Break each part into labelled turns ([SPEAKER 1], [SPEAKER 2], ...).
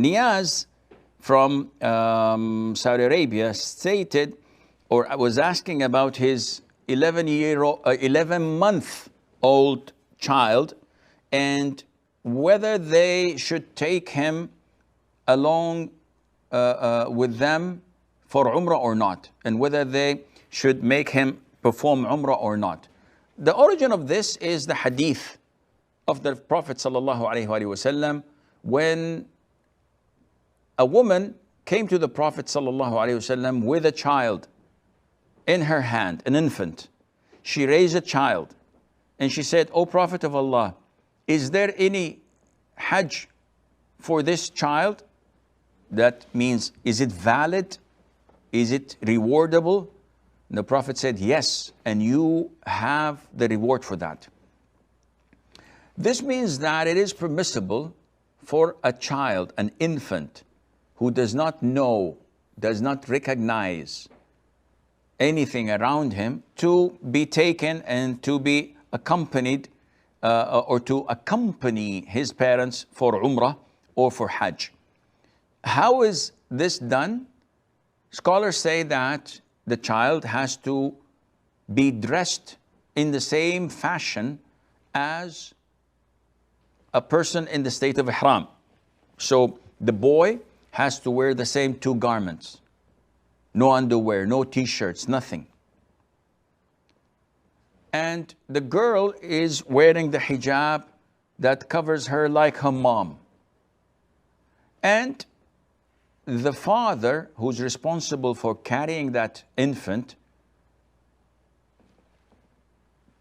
[SPEAKER 1] Niaz from Saudi Arabia stated, or was asking about his 11-month-old child, and whether they should take him along with them for Umrah or not, and whether they should make him perform Umrah or not. The origin of this is the hadith of the Prophet ﷺ, when a woman came to the Prophet ﷺ with a child in her hand, an infant. She raised a child and she said, "O Prophet of Allah, is there any Hajj for this child?" That means, is it valid? Is it rewardable? And the Prophet said, "Yes, and you have the reward for that." This means that it is permissible for a child, an infant, who does not know, does not recognize anything around him, to be taken and to be accompanied or to accompany his parents for Umrah or for Hajj. How is this done? Scholars say that the child has to be dressed in the same fashion as a person in the state of Ihram. So the boy has to wear the same two garments. No underwear, no t-shirts, nothing. And the girl is wearing the hijab that covers her like her mom. And the father, who's responsible for carrying that infant,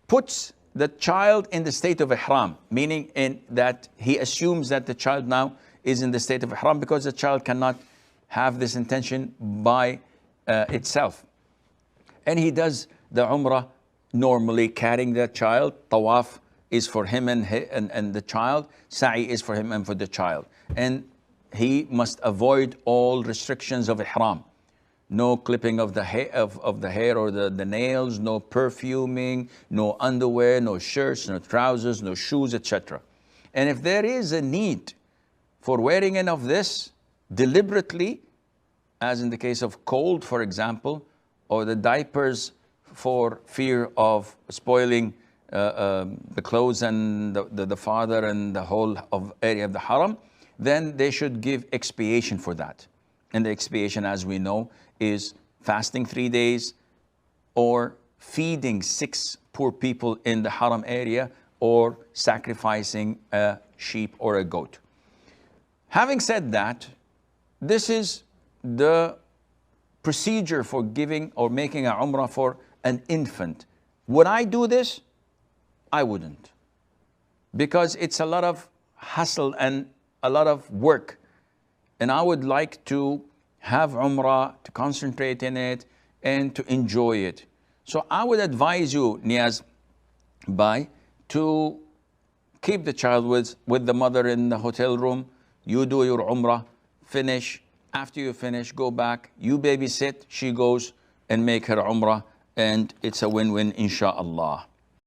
[SPEAKER 1] puts the child in the state of Ihram, meaning in that he assumes that the child now is in the state of Ihram, because the child cannot have this intention by itself. And he does the Umrah normally, carrying the child. Tawaf is for him and the child. Sa'i is for him and for the child. And he must avoid all restrictions of Ihram. No clipping of the hair, or the nails, no perfuming, no underwear, no shirts, no trousers, no shoes, etc. And if there is a need for wearing any of this deliberately, as in the case of cold, for example, or the diapers for fear of spoiling the clothes and the father and the whole area of the haram, then they should give expiation for that. And the expiation, as we know, is fasting 3 days, or feeding 6 poor people in the haram area, or sacrificing a sheep or a goat. Having said that, this is the procedure for giving or making a Umrah for an infant. Would I do this? I wouldn't, because it's a lot of hassle and a lot of work. And I would like to have Umrah, to concentrate in it and to enjoy it. So I would advise you, Niaz Bhai, to keep the child with the mother in the hotel room. You do your Umrah, finish. After you finish, go back, you babysit, she goes and make her Umrah, and it's a win-win, inshallah.